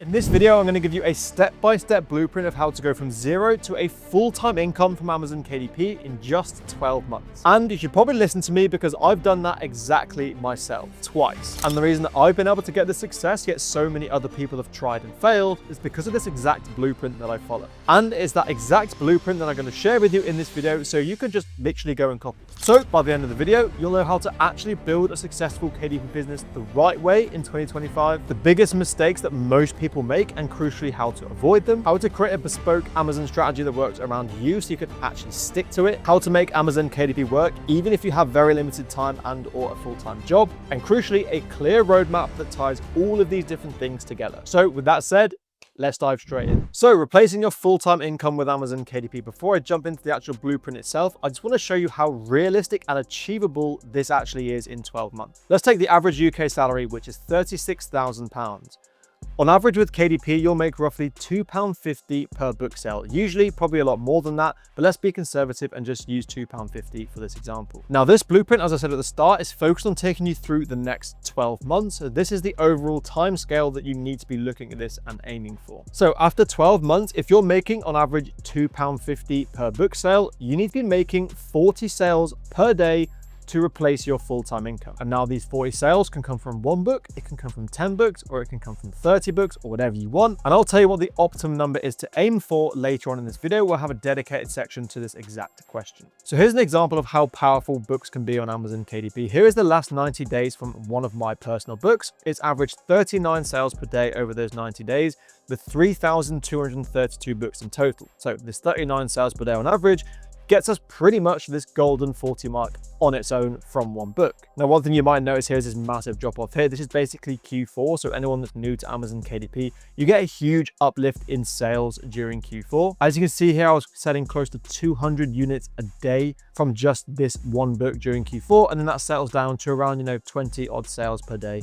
In this video, I'm going to give you a step-by-step blueprint of how to go from zero to a full-time income from Amazon KDP in just 12 months. And you should probably listen to me because I've done that exactly myself, twice. And the reason that I've been able to get this success, yet so many other people have tried and failed, is because of this exact blueprint that I follow. And it's that exact blueprint that I'm going to share with you in this video, so you can just literally go and copy. So by the end of the video, you'll know how to actually build a successful KDP business the right way in 2025, the biggest mistakes that most people make, and crucially how to avoid them, how to create a bespoke Amazon strategy that works around you so you can actually stick to it, how to make Amazon KDP work even if you have very limited time and or a full-time job, and crucially a clear roadmap that ties all of these different things together. So with that said, let's dive straight in. So replacing your full-time income with Amazon KDP. Before I jump into the actual blueprint itself, I just want to show you how realistic and achievable this actually is in 12 months. Let's take the average UK salary, which is £36,000. On average with KDP, you'll make roughly £2.50 per book sale. Usually probably a lot more than that, but let's be conservative and just use £2.50 for this example. Now this blueprint, as I said at the start, is focused on taking you through the next 12 months. So this is the overall time scale that you need to be looking at this and aiming for. So after 12 months, if you're making on average £2.50 per book sale, you need to be making 40 sales per day to replace your full-time income. And now these 40 sales can come from one book, it can come from 10 books, or it can come from 30 books, or whatever you want. And I'll tell you what the optimum number is to aim for later on in this video. We'll have a dedicated section to this exact question. So here's an example of how powerful books can be on Amazon KDP. Here is the last 90 days from one of my personal books. It's averaged 39 sales per day over those 90 days, with 3,232 books in total. So this 39 sales per day on average gets us pretty much this golden 40 mark on its own from one book. Now, one thing you might notice here is this massive drop off here. This is basically Q4. So anyone that's new to Amazon KDP, you get a huge uplift in sales during Q4. As you can see here, I was selling close to 200 units a day from just this one book during Q4. And then that settles down to around, 20 odd sales per day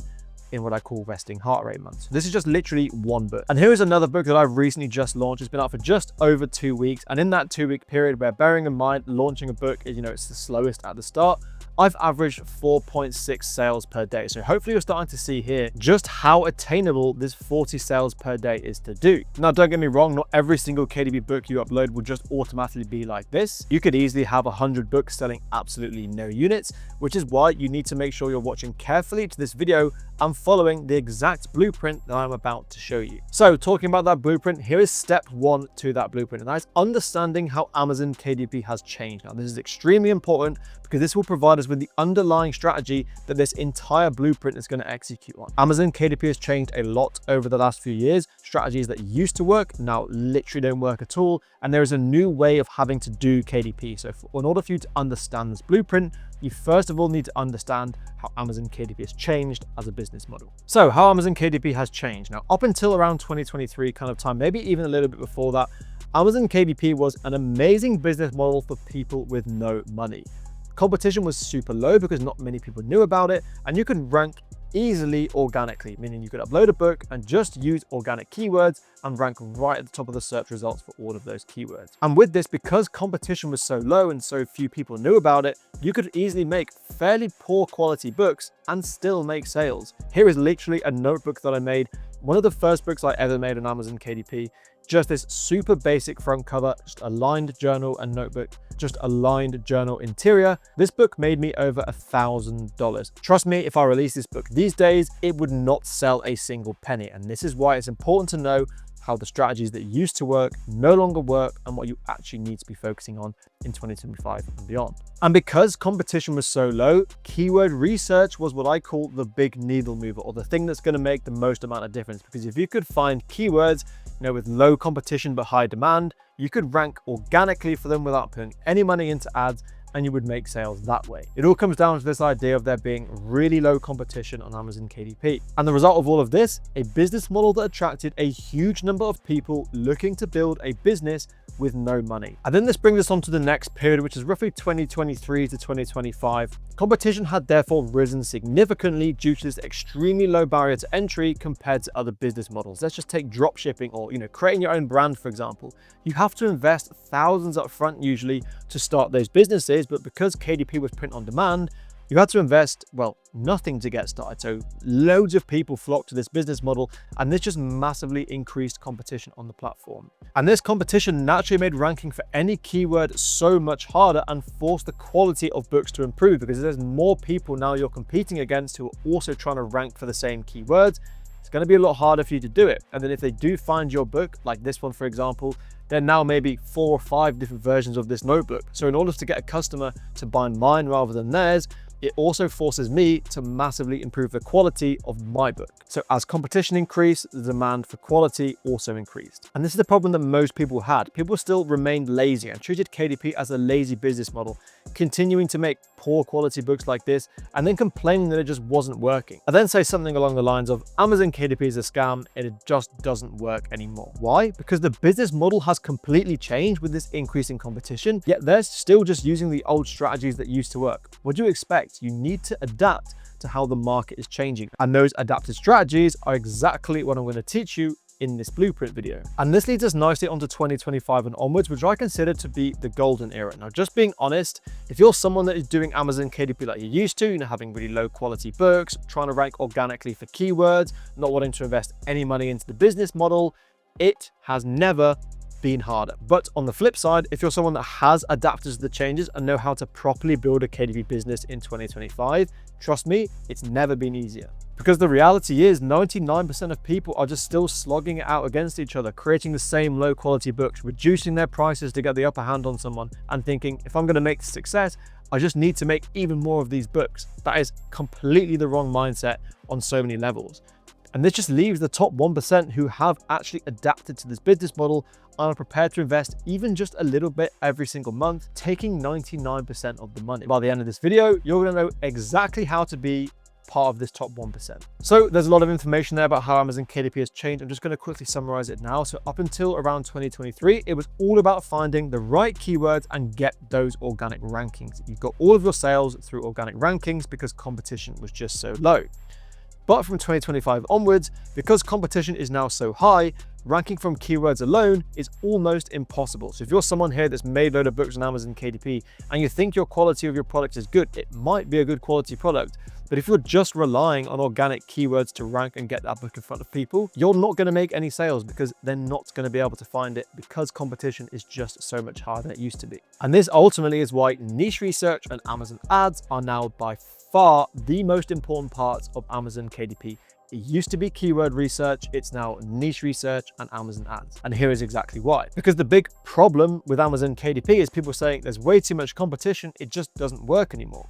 in what I call resting heart rate months. This is just literally one book. And here is another book that I've recently just launched. It's been out for just over 2 weeks. And in that 2 week period, where bearing in mind, launching a book is, it's the slowest at the start, I've averaged 4.6 sales per day. So hopefully you're starting to see here just how attainable this 40 sales per day is to do. Now, don't get me wrong, not every single KDP book you upload will just automatically be like this. You could easily have 100 books selling absolutely no units, which is why you need to make sure you're watching carefully to this video and following the exact blueprint that I'm about to show you. So talking about that blueprint, here is step one to that blueprint, and that is understanding how Amazon KDP has changed. Now, this is extremely important because this will provide us with the underlying strategy that this entire blueprint is going to execute on. Amazon KDP has changed a lot over the last few years. Strategies that used to work now literally don't work at all, and there is a new way of having to do KDP. So in order for you to understand this blueprint, you first of all need to understand how Amazon KDP has changed as a business model. So how Amazon KDP has changed. Now, up until around 2023 kind of time, maybe even a little bit before that, Amazon KDP was an amazing business model for people with no money. Competition was super low because not many people knew about it, and you could rank easily organically, meaning you could upload a book and just use organic keywords and rank right at the top of the search results for all of those keywords. And with this, because competition was so low and so few people knew about it, you could easily make fairly poor quality books and still make sales. Here is literally a notebook that I made, one of the first books I ever made on Amazon KDP. Just this super basic front cover, just a lined journal and notebook, just a lined journal interior. This book made me over $1,000. Trust me, if I release this book these days, it would not sell a single penny. And this is why it's important to know how the strategies that used to work no longer work and what you actually need to be focusing on in 2025 and beyond. And because competition was so low, keyword research was what I call the big needle mover, or the thing that's going to make the most amount of difference. Because if you could find keywords, with low competition but high demand, you could rank organically for them without putting any money into ads, and you would make sales that way. It all comes down to this idea of there being really low competition on Amazon KDP. And the result of all of this, a business model that attracted a huge number of people looking to build a business with no money. And then this brings us on to the next period, which is roughly 2023 to 2025. Competition had therefore risen significantly due to this extremely low barrier to entry compared to other business models. Let's just take drop shipping or, creating your own brand, for example. You have to invest thousands up front usually to start those businesses, but because KDP was print on demand, You had to invest, well, nothing to get started. So loads of people flocked to this business model, and this just massively increased competition on the platform. And this competition naturally made ranking for any keyword so much harder and forced the quality of books to improve, because there's more people now you're competing against who are also trying to rank for the same keywords. It's going to be a lot harder for you to do it. And then if they do find your book, like this one, for example, there are now maybe 4 or 5 different versions of this notebook. So in order to get a customer to buy mine rather than theirs, it also forces me to massively improve the quality of my book. So as competition increased, the demand for quality also increased. And this is the problem that most people had. People still remained lazy and treated KDP as a lazy business model, continuing to make poor quality books like this and then complaining that it just wasn't working. I then say something along the lines of Amazon KDP is a scam and it just doesn't work anymore. Why? Because the business model has completely changed with this increase in competition, yet they're still just using the old strategies that used to work. What do you expect? You need to adapt to how the market is changing. And those adapted strategies are exactly what I'm going to teach you in this blueprint video. And this leads us nicely onto 2025 and onwards, which I consider to be the golden era. Now, just being honest, if you're someone that is doing Amazon KDP like you used to, having really low quality books, trying to rank organically for keywords, not wanting to invest any money into the business model, it has never been harder. But on the flip side, if you're someone that has adapted to the changes and know how to properly build a KDP business in 2025, trust me, it's never been easier. Because the reality is 99% of people are just still slogging it out against each other, creating the same low quality books, reducing their prices to get the upper hand on someone and thinking, if I'm going to make success, I just need to make even more of these books. That is completely the wrong mindset on so many levels. And this just leaves the top 1% who have actually adapted to this business model and are prepared to invest even just a little bit every single month, taking 99% of the money. By the end of this video, you're going to know exactly how to be part of this top 1%. So there's a lot of information there about how Amazon KDP has changed. I'm just going to quickly summarize it now. So up until around 2023, it was all about finding the right keywords and get those organic rankings. You got all of your sales through organic rankings because competition was just so low. But from 2025 onwards, because competition is now so high, ranking from keywords alone is almost impossible. So if you're someone here that's made a load of books on Amazon KDP and you think your quality of your product is good, it might be a good quality product. But if you're just relying on organic keywords to rank and get that book in front of people, you're not going to make any sales because they're not going to be able to find it because competition is just so much harder than it used to be. And this ultimately is why niche research and Amazon ads are now by far the most important parts of Amazon KDP. It used to be keyword research, it's now niche research and Amazon ads. And here is exactly why. Because the big problem with Amazon KDP is people saying there's way too much competition, it just doesn't work anymore.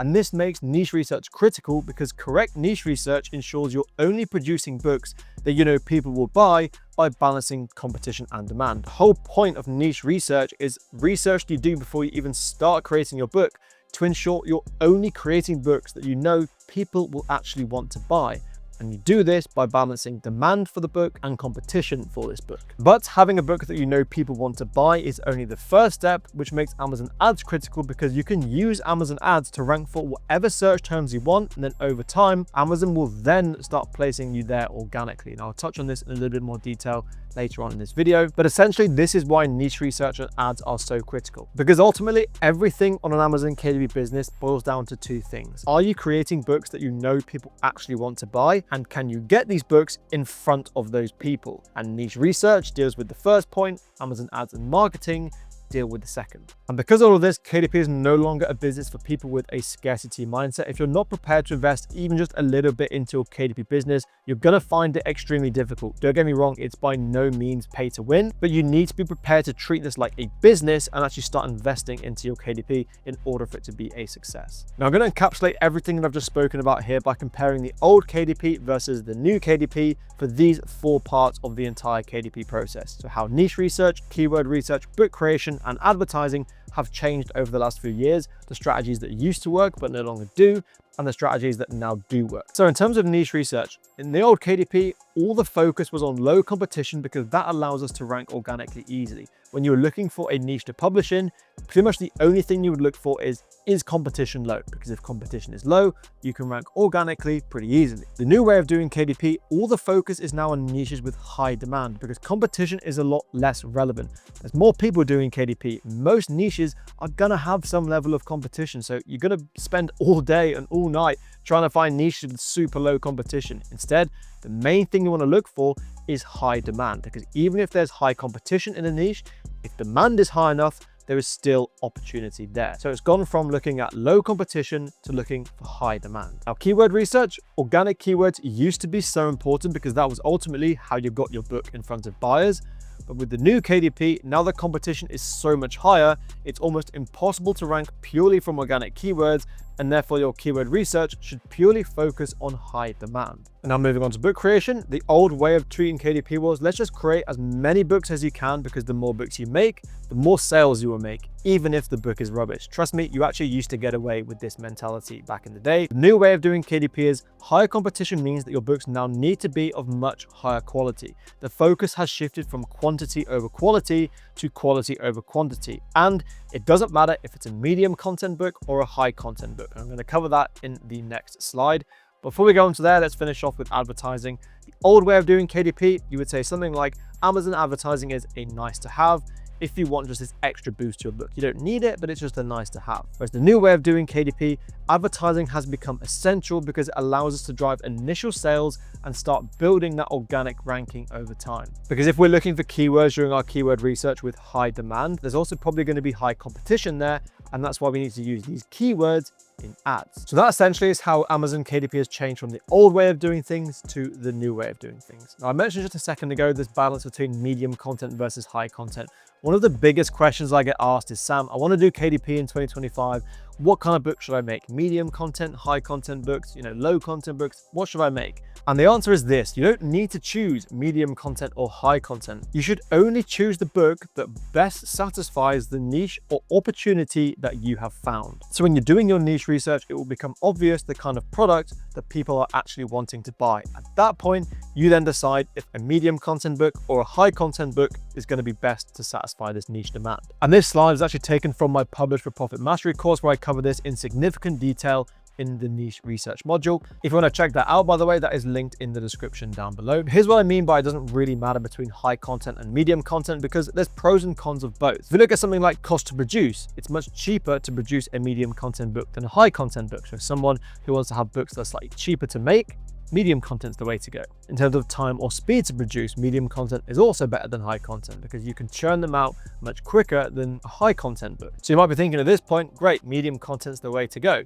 And this makes niche research critical because correct niche research ensures you're only producing books that you know people will buy by balancing competition and demand. The whole point of niche research is research you do before you even start creating your book to ensure you're only creating books that you know people will actually want to buy. And you do this by balancing demand for the book and competition for this book. But having a book that you know people want to buy is only the first step, which makes Amazon ads critical because you can use Amazon ads to rank for whatever search terms you want. And then over time, Amazon will then start placing you there organically. And I'll touch on this in a little bit more detail later on in this video. But essentially, this is why niche research and ads are so critical. Because ultimately, everything on an Amazon KDP business boils down to 2 things. Are you creating books that you know people actually want to buy? And can you get these books in front of those people? And niche research deals with the first point, Amazon ads and marketing deal with the second. And because of all of this, KDP is no longer a business for people with a scarcity mindset. If you're not prepared to invest even just a little bit into a KDP business, you're going to find it extremely difficult. Don't get me wrong, it's by no means pay to win, but you need to be prepared to treat this like a business and actually start investing into your KDP in order for it to be a success. Now, I'm going to encapsulate everything that I've just spoken about here by comparing the old KDP versus the new KDP for these 4 parts of the entire KDP process. So how niche research, keyword research, book creation, and advertising have changed over the last few years, the strategies that used to work but no longer do, and the strategies that now do work. So in terms of niche research, in the old KDP, all the focus was on low competition because that allows us to rank organically easily. When you're looking for a niche to publish in, pretty much the only thing you would look for is competition low? Because if competition is low, you can rank organically pretty easily. The new way of doing KDP, all the focus is now on niches with high demand because competition is a lot less relevant. There's more people doing KDP. Most niches are gonna have some level of competition, so you're gonna spend all day and all night trying to find niches with super low competition. Instead, the main thing you want to look for is high demand, because even if there's high competition in a niche, if demand is high enough, there is still opportunity there. So it's gone from looking at low competition to looking for high demand. Now, keyword research, organic keywords used to be so important because that was ultimately how you got your book in front of buyers. But with the new KDP, now the competition is so much higher, it's almost impossible to rank purely from organic keywords, and therefore your keyword research should purely focus on high demand. And now moving on to book creation, the old way of treating KDP was let's just create as many books as you can, because the more books you make, the more sales you will make, even if the book is rubbish. Trust me, you actually used to get away with this mentality back in the day. The new way of doing KDP is higher competition means that your books now need to be of much higher quality. The focus has shifted from quantity over quality to quality over quantity. And it doesn't matter if it's a medium content book or a high content book. I'm going to cover that in the next slide. Before we go into there, let's finish off with advertising. The old way of doing KDP, you would say something like Amazon advertising is a nice to have if you want just this extra boost to your book. You don't need it, but it's just a nice to have. Whereas the new way of doing KDP, advertising has become essential because it allows us to drive initial sales and start building that organic ranking over time. Because if we're looking for keywords during our keyword research with high demand, there's also probably going to be high competition there, and that's why we need to use these keywords in ads. So that essentially is how Amazon KDP has changed from the old way of doing things to the new way of doing things. Now, I mentioned just a second ago this balance between medium content versus high content. One of the biggest questions I get asked is, Sam, I want to do KDP in 2025. What kind of book should I make? Medium content, high content books, low content books? What should I make? And the answer is this: you don't need to choose medium content or high content. You should only choose the book that best satisfies the niche or opportunity that you have found. So when you're doing your niche research, it will become obvious the kind of product that people are actually wanting to buy. At that point, you then decide if a medium content book or a high content book is going to be best to satisfy this niche demand. And this slide is actually taken from my Publish for Profit Mastery course, where I cover this in significant detail in the niche research module. If you want to check that out, by the way, that is linked in the description down below. Here's what I mean by it doesn't really matter between high content and medium content, because there's pros and cons of both. If you look at something like cost to produce, it's much cheaper to produce a medium content book than a high content book. So someone who wants to have books that are slightly cheaper to make, medium content's the way to go. In terms of time or speed to produce, medium content is also better than high content because you can churn them out much quicker than a high content book. So you might be thinking at this point, great, medium content's the way to go.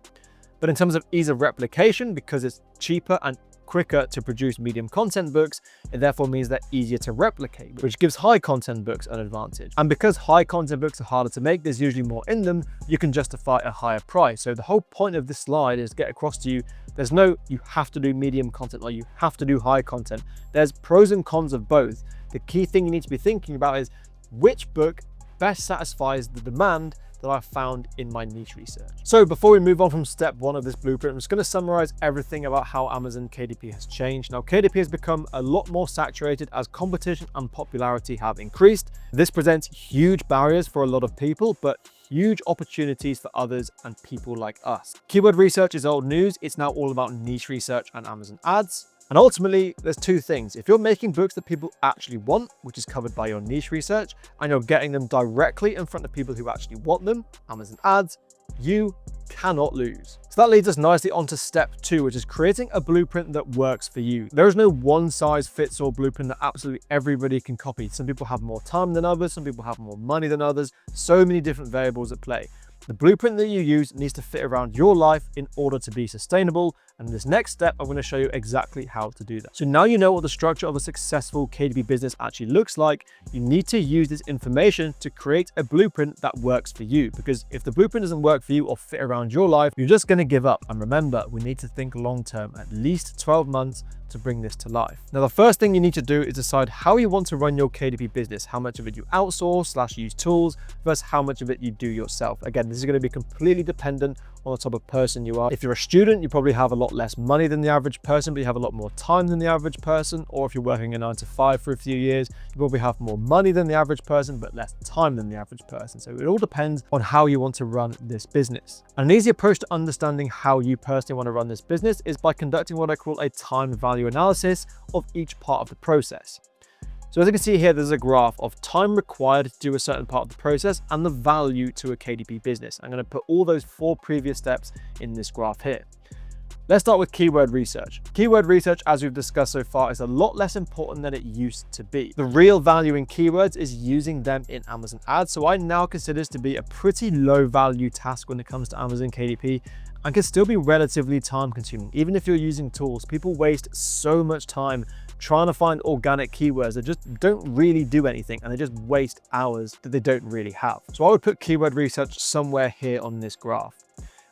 But in terms of ease of replication, because it's cheaper and quicker to produce medium content books, it therefore means they're easier to replicate, which gives high content books an advantage. And because high content books are harder to make, there's usually more in them, you can justify a higher price. So the whole point of this slide is to get across to you, there's no you have to do medium content or you have to do high content. There's pros and cons of both. The key thing you need to be thinking about is which book best satisfies the demand that I found in my niche research. So before we move on from step one of this blueprint, I'm just going to summarize everything about how Amazon KDP has changed. Now, KDP has become a lot more saturated as competition and popularity have increased. This presents huge barriers for a lot of people, but huge opportunities for others and people like us. Keyword research is old news. It's now all about niche research and Amazon ads. And ultimately, there's two things. If you're making books that people actually want, which is covered by your niche research, and you're getting them directly in front of people who actually want them, Amazon ads, you cannot lose. So that leads us nicely onto step two, which is creating a blueprint that works for you. There is no one size fits all blueprint that absolutely everybody can copy. Some people have more time than others, some people have more money than others, so many different variables at play. The blueprint that you use needs to fit around your life in order to be sustainable. And in this next step, I'm going to show you exactly how to do that. So now you know what the structure of a successful KDP business actually looks like. You need to use this information to create a blueprint that works for you. Because if the blueprint doesn't work for you or fit around your life, you're just going to give up. And remember, we need to think long term, at least 12 months to bring this to life. Now, the first thing you need to do is decide how you want to run your KDP business, how much of it you outsource / use tools versus how much of it you do yourself. Again, this is going to be completely dependent on the type of person you are. If you're a student, you probably have a lot less money than the average person, but you have a lot more time than the average person. Or if you're working a 9 to 5 for a few years, you probably have more money than the average person, but less time than the average person. So it all depends on how you want to run this business. And an easy approach to understanding how you personally want to run this business is by conducting what I call a time value analysis of each part of the process. So as you can see here, there's a graph of time required to do a certain part of the process and the value to a KDP business. I'm going to put all those 4 previous steps in this graph here. Let's start with keyword research. Keyword research, as we've discussed so far, is a lot less important than it used to be. The real value in keywords is using them in Amazon ads. So I now consider this to be a pretty low value task when it comes to Amazon KDP, and can still be relatively time consuming. Even if you're using tools, people waste so much time trying to find organic keywords that just don't really do anything, and they just waste hours that they don't really have. So I would put keyword research somewhere here on this graph.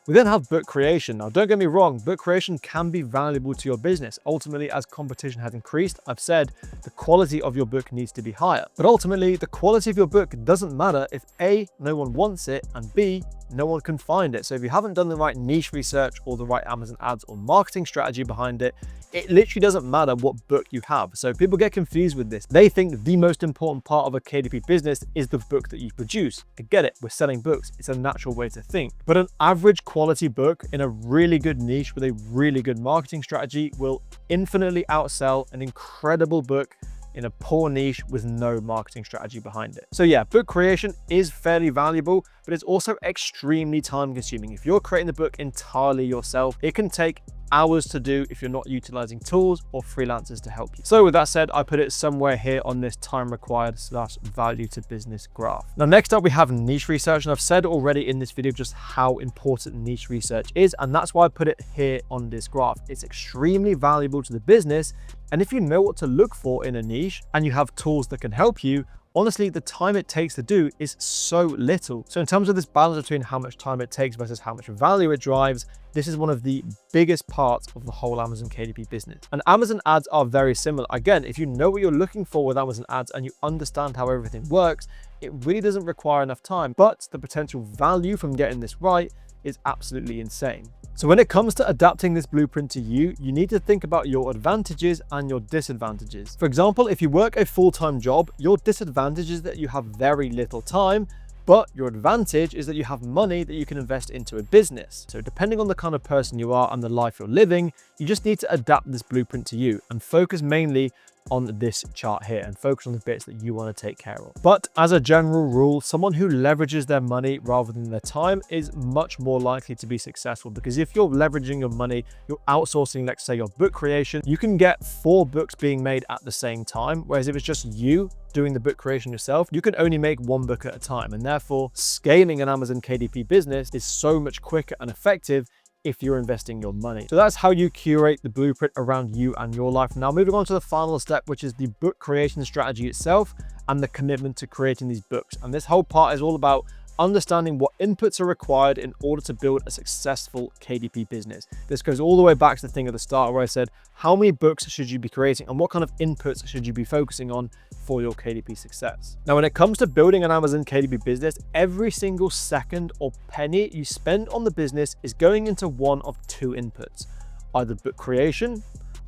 We then have book creation. Now, don't get me wrong, book creation can be valuable to your business. Ultimately, as competition has increased, I've said the quality of your book needs to be higher. But ultimately, the quality of your book doesn't matter if A, no one wants it, and B, no one can find it. So if you haven't done the right niche research or the right Amazon ads or marketing strategy behind it, it literally doesn't matter what book you have. So people get confused with this. They think the most important part of a KDP business is the book that you produce. I get it, we're selling books. It's a natural way to think. But an average quality book in a really good niche with a really good marketing strategy will infinitely outsell an incredible book in a poor niche with no marketing strategy behind it. So yeah, book creation is fairly valuable, but it's also extremely time consuming. If you're creating the book entirely yourself, it can take hours to do if you're not utilizing tools or freelancers to help you. So with that said, I put it somewhere here on this time required / value to business graph. Now, next up, we have niche research. And I've said already in this video just how important niche research is. And that's why I put it here on this graph. It's extremely valuable to the business. And if you know what to look for in a niche and you have tools that can help you, honestly, the time it takes to do is so little. So in terms of this balance between how much time it takes versus how much value it drives, this is one of the biggest parts of the whole Amazon KDP business. And Amazon ads are very similar. Again, if you know what you're looking for with Amazon ads and you understand how everything works, it really doesn't require enough time, but the potential value from getting this right is absolutely insane. So when it comes to adapting this blueprint to you, you need to think about your advantages and your disadvantages. For example, if you work a full-time job, your disadvantage is that you have very little time, but your advantage is that you have money that you can invest into a business. So depending on the kind of person you are and the life you're living, you just need to adapt this blueprint to you and focus mainly on this chart here and focus on the bits that you want to take care of. But as a general rule, someone who leverages their money rather than their time is much more likely to be successful, because if you're leveraging your money, you're outsourcing, let's say, your book creation, you can get 4 books being made at the same time. Whereas if it's just you doing the book creation yourself, you can only make 1 book at a time. And therefore, scaling an Amazon KDP business is so much quicker and effective if you're investing your money. So that's how you curate the blueprint around you and your life. Now, moving on to the final step, which is the book creation strategy itself and the commitment to creating these books. And this whole part is all about understanding what inputs are required in order to build a successful KDP business. This goes all the way back to the thing at the start where I said, how many books should you be creating and what kind of inputs should you be focusing on for your KDP success? Now, when it comes to building an Amazon KDP business, every single second or penny you spend on the business is going into one of 2 inputs, either book creation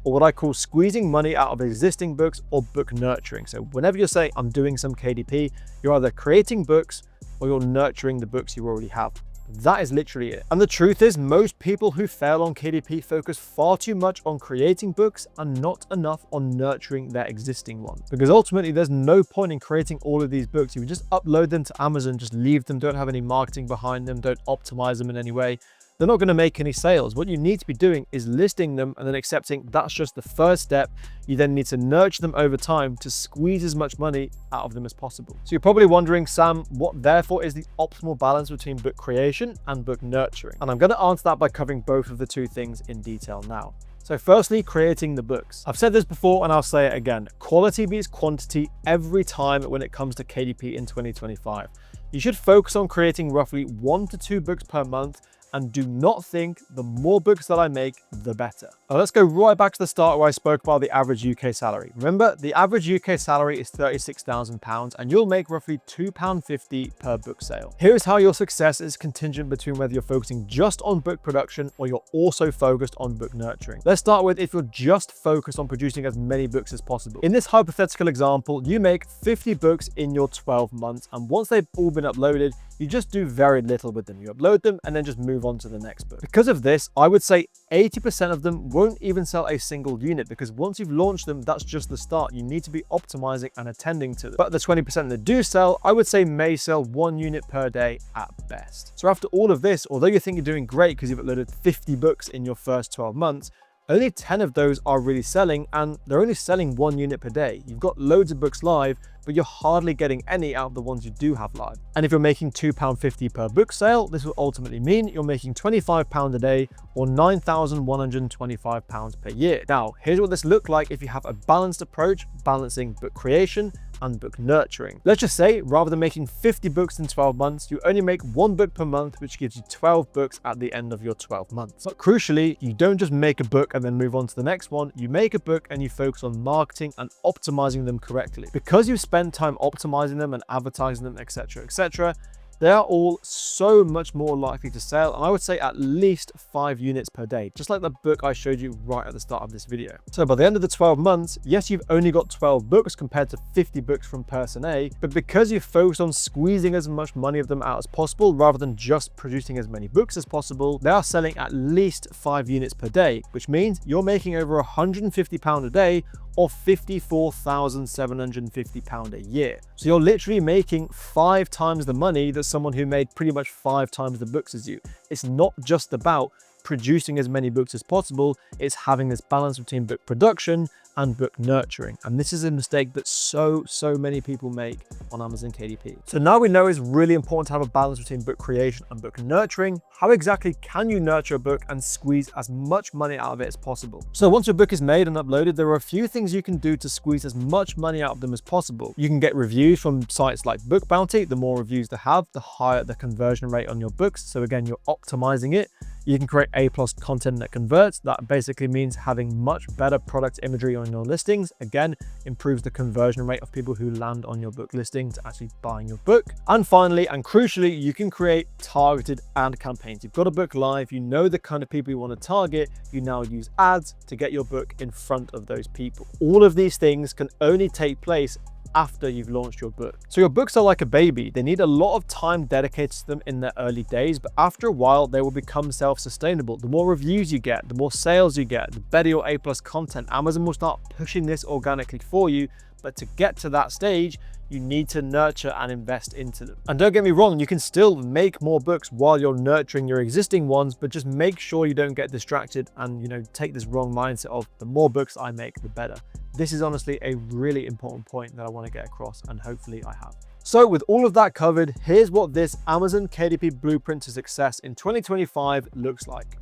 or what I call squeezing money out of existing books, or book nurturing. So whenever you're saying I'm doing some KDP, you're either creating books or you're nurturing the books you already have. That is literally it. And the truth is, most people who fail on KDP focus far too much on creating books and not enough on nurturing their existing ones. Because ultimately, there's no point in creating all of these books. You can just upload them to Amazon, just leave them, don't have any marketing behind them, don't optimize them in any way. They're not going to make any sales. What you need to be doing is listing them and then accepting that's just the first step. You then need to nurture them over time to squeeze as much money out of them as possible. So you're probably wondering, Sam, what therefore is the optimal balance between book creation and book nurturing? And I'm going to answer that by covering both of the 2 things in detail now. So firstly, creating the books. I've said this before and I'll say it again. Quality beats quantity every time when it comes to KDP in 2025. You should focus on creating roughly 1 to 2 books per month and do not think the more books that I make, the better. Now let's go right back to the start where I spoke about the average UK salary. Remember, the average UK salary is £36,000 and you'll make roughly £2.50 per book sale. Here's how your success is contingent between whether you're focusing just on book production or you're also focused on book nurturing. Let's start with if you're just focused on producing as many books as possible. In this hypothetical example, you make 50 books in your 12 months, and once they've all been uploaded, you just do very little with them. You upload them and then just move on to the next book. Because of this, I would say 80% of them won't even sell a single unit, because once you've launched them, that's just the start. You need to be optimizing and attending to them. But the 20% that do sell, I would say may sell 1 unit per day at best. So after all of this, although you think you're doing great because you've uploaded 50 books in your first 12 months, only 10 of those are really selling, and they're only selling 1 unit per day. You've got loads of books live, but you're hardly getting any out of the ones you do have live. And if you're making £2.50 per book sale, this will ultimately mean you're making £25 a day or £9,125 per year. Now, here's what this looks like if you have a balanced approach, balancing book creation and book nurturing. Let's just say, rather than making 50 books in 12 months, you only make 1 book per month, which gives you 12 books at the end of your 12 months. But crucially, you don't just make a book and then move on to the next one. You make a book and you focus on marketing and optimizing them correctly. Because you've spent time optimizing them and advertising them, etc., etc., they are all so much more likely to sell, and I would say at least 5 units per day, just like the book I showed you right at the start of this video. So by the end of the 12 months, yes, you've only got 12 books compared to 50 books from person A, but because you've focused on squeezing as much money of them out as possible rather than just producing as many books as possible, they are selling at least 5 units per day, which means you're making over £150 a day or £54,750 a year. So you're literally making 5 times the money that someone who made pretty much 5 times the books as you. It's not just about producing as many books as possible, it's having this balance between book production and book nurturing. And this is a mistake that so many people make on Amazon KDP. So now we know it's really important to have a balance between book creation and book nurturing. How exactly can you nurture a book and squeeze as much money out of it as possible? So once your book is made and uploaded, there are a few things you can do to squeeze as much money out of them as possible. You can get reviews from sites like Book Bounty. The more reviews they have, the higher the conversion rate on your books. So again, you're optimizing it. You can create A+ content that converts. That basically means having much better product imagery on your listings. Again, improves the conversion rate of people who land on your book listing to actually buying your book. And finally, and crucially, you can create targeted ad campaigns. You've got a book live, you know the kind of people you want to target, you now use ads to get your book in front of those people. All of these things can only take place after you've launched your book. So your books are like a baby. They need a lot of time dedicated to them in their early days, but after a while, they will become self-sustainable. The more reviews you get, the more sales you get, the better your A+ content. Amazon will start pushing this organically for you, but to get to that stage, you need to nurture and invest into them. And don't get me wrong, you can still make more books while you're nurturing your existing ones, but just make sure you don't get distracted and, take this wrong mindset of the more books I make, the better. This is honestly a really important point that I want to get across, and hopefully I have. So with all of that covered, here's what this Amazon KDP blueprint to success in 2025 looks like.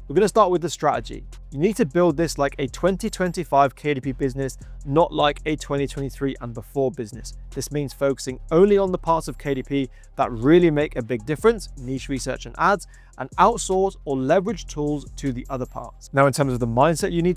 We're going to start with the strategy. You need to build this like a 2025 KDP business, not like a 2023 and before business. This means focusing only on the parts of KDP that really make a big difference, niche research and ads, and outsource or leverage tools to the other parts. Now, in terms of the mindset you need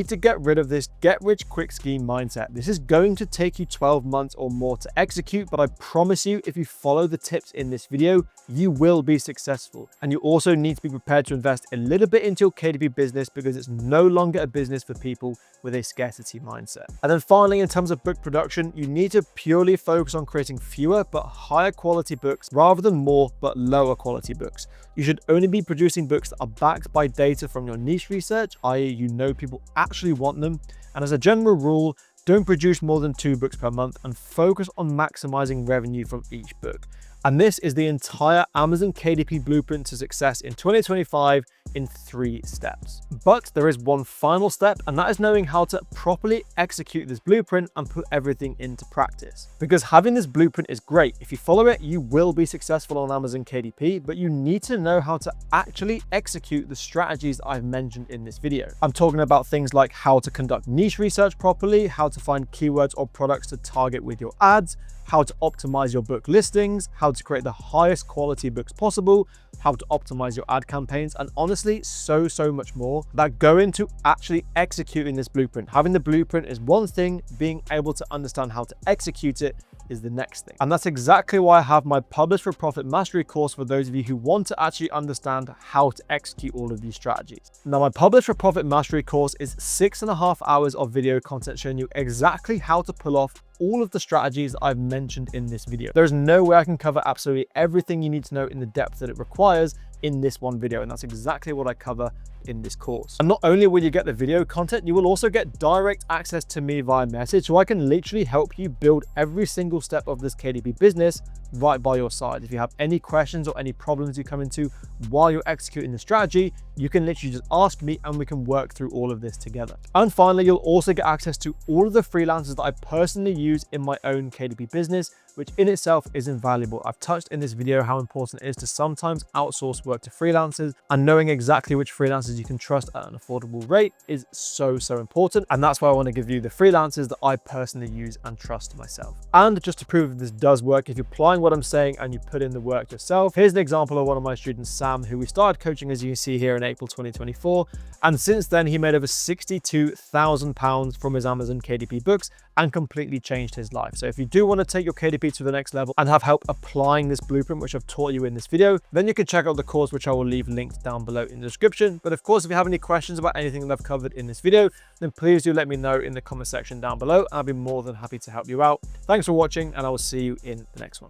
to get rid of this get rich quick scheme mindset. This is going to take you 12 months or more to execute, but I promise you, if you follow the tips in this video, you will be successful. And you also need to be prepared to invest a little bit into your KDP business, because it's no longer a business for people with a scarcity mindset. And then finally, in terms of book production, you need to purely focus on creating fewer but higher quality books rather than more but lower quality books. You should only be producing books that are backed by data from your niche research, i.e. people actually want them. And as a general rule, don't produce more than 2 books per month and focus on maximizing revenue from each book. And this is the entire Amazon KDP blueprint to success in 2025 in 3 steps. But there is one final step, and that is knowing how to properly execute this blueprint and put everything into practice. Because having this blueprint is great. If you follow it, you will be successful on Amazon KDP, but you need to know how to actually execute the strategies I've mentioned in this video. I'm talking about things like how to conduct niche research properly, how to find keywords or products to target with your ads, how to optimize your book listings, how how to create the highest quality books possible, how to optimize your ad campaigns, and honestly, so much more that go into actually executing this blueprint. Having the blueprint is one thing, being able to understand how to execute it is the next thing. And that's exactly why I have my Publish for Profit Mastery course for those of you who want to actually understand how to execute all of these strategies. Now, my Publish for Profit Mastery course is 6.5 hours of video content showing you exactly how to pull off all of the strategies that I've mentioned in this video. There's no way I can cover absolutely everything you need to know in the depth that it requires in this one video, and that's exactly what I cover in this course. And not only will you get the video content, you will also get direct access to me via message, so I can literally help you build every single step of this KDP business right by your side. If you have any questions or any problems you come into while you're executing the strategy, you can literally just ask me and we can work through all of this together. And finally, you'll also get access to all of the freelancers that I personally use in my own KDP business, which in itself is invaluable. I've touched in this video how important it is to sometimes outsource work to freelancers, and knowing exactly which freelancers you can trust at an affordable rate is so important. And that's why I want to give you the freelancers that I personally use and trust myself. And just to prove that this does work, if you're applying what I'm saying and you put in the work yourself, here's an example of one of my students, Sam, who we started coaching, as you can see here, in April 2024. And since then, he made over £62,000 from his Amazon KDP books and completely changed his life. So if you do want to take your KDP to the next level and have help applying this blueprint, which I've taught you in this video, then you can check out the course, which I will leave linked down below in the description. But of course, if you have any questions about anything that I've covered in this video, then please do let me know in the comment section down below. I'll be more than happy to help you out. Thanks for watching, and I will see you in the next one.